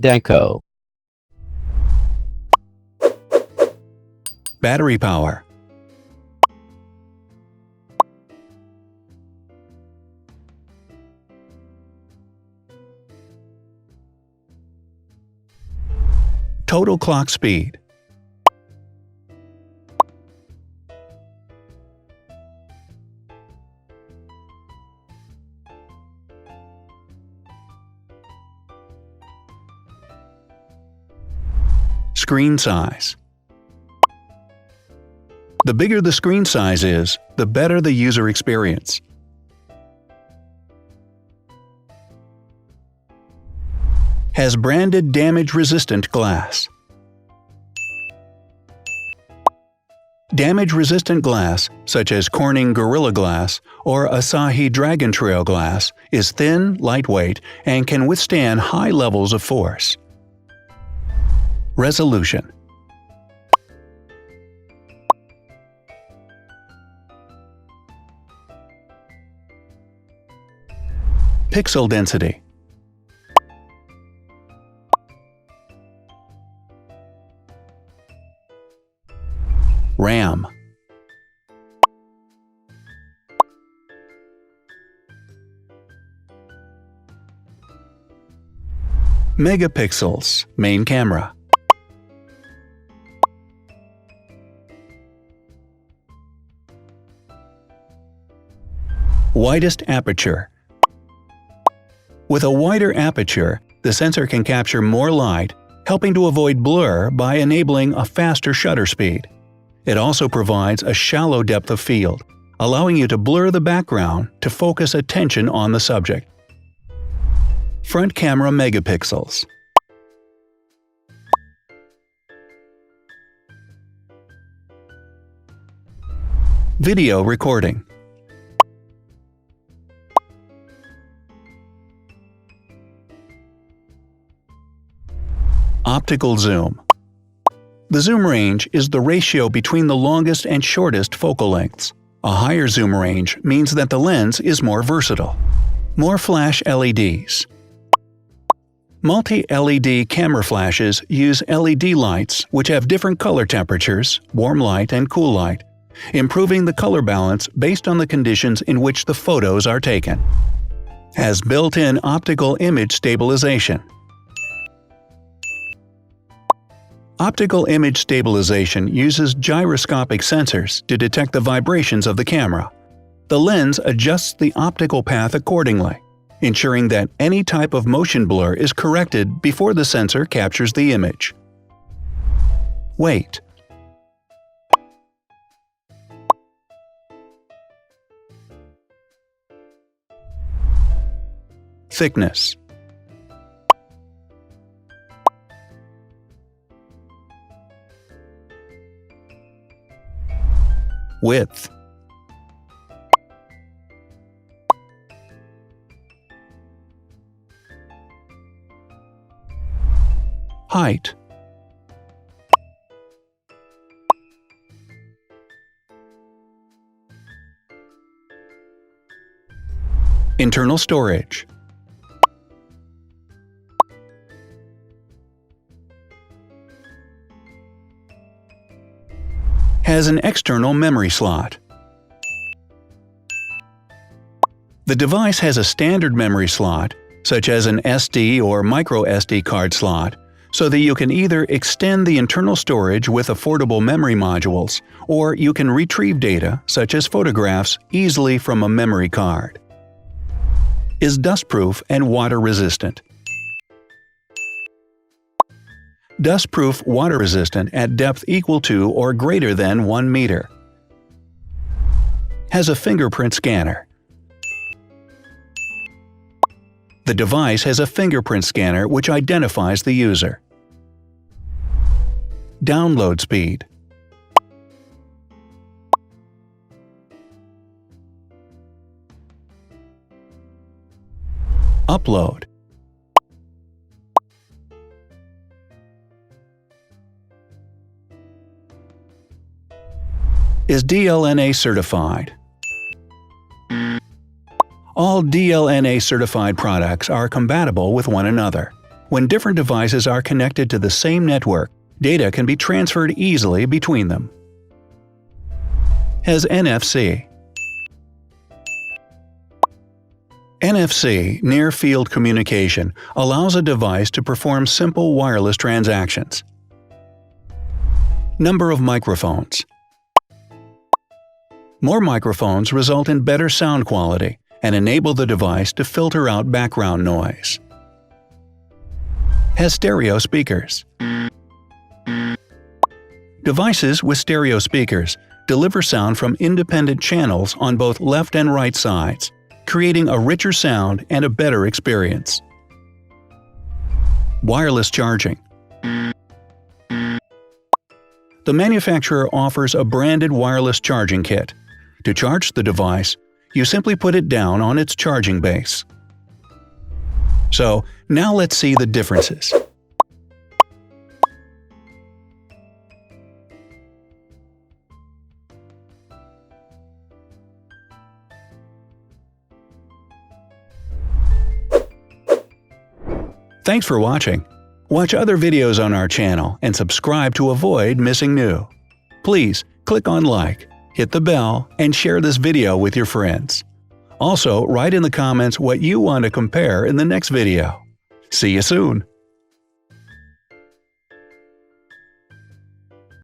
Zhdanko. Battery power. Total clock speed. Screen size. The bigger the screen size is, the better the user experience. Has branded damage-resistant glass. Damage-resistant glass, such as Corning Gorilla Glass or Asahi Dragon Trail glass, is thin, lightweight, and can withstand high levels of force. Resolution. Pixel density. RAM. Megapixels, main camera. Widest aperture. With a wider aperture, the sensor can capture more light, helping to avoid blur by enabling a faster shutter speed. It also provides a shallow depth of field, allowing you to blur the background to focus attention on the subject. Front camera megapixels. Video recording. Optical zoom. The zoom range is the ratio between the longest and shortest focal lengths. A higher zoom range means that the lens is more versatile. More flash LEDs. Multi-LED camera flashes use LED lights which have different color temperatures, warm light and cool light, improving the color balance based on the conditions in which the photos are taken. Has built-in optical image stabilization. Optical image stabilization uses gyroscopic sensors to detect the vibrations of the camera. The lens adjusts the optical path accordingly, ensuring that any type of motion blur is corrected before the sensor captures the image. Weight. Thickness. Width. Height. Internal storage. Has an external memory slot. The device has a standard memory slot, such as an SD or micro SD card slot, so that you can either extend the internal storage with affordable memory modules, or you can retrieve data, such as photographs, easily from a memory card. Is dustproof and water-resistant. Dustproof water-resistant at depth equal to or greater than 1 meter. Has a fingerprint scanner. The device has a fingerprint scanner which identifies the user. Download speed. Upload. Is DLNA certified. All DLNA certified products are compatible with one another. When different devices are connected to the same network, data can be transferred easily between them. Has NFC. NFC, Near Field Communication, allows a device to perform simple wireless transactions. Number of microphones. More microphones result in better sound quality and enable the device to filter out background noise. Has stereo speakers. Devices with stereo speakers deliver sound from independent channels on both left and right sides, creating a richer sound and a better experience. Wireless charging. The manufacturer offers a branded wireless charging kit. To charge the device, you simply put it down on its charging base. So, now let's see the differences. Thanks for watching. Watch other videos on our channel and subscribe to avoid missing new. Please click on like, hit the bell, and share this video with your friends. Also, write in the comments what you want to compare in the next video. See you soon!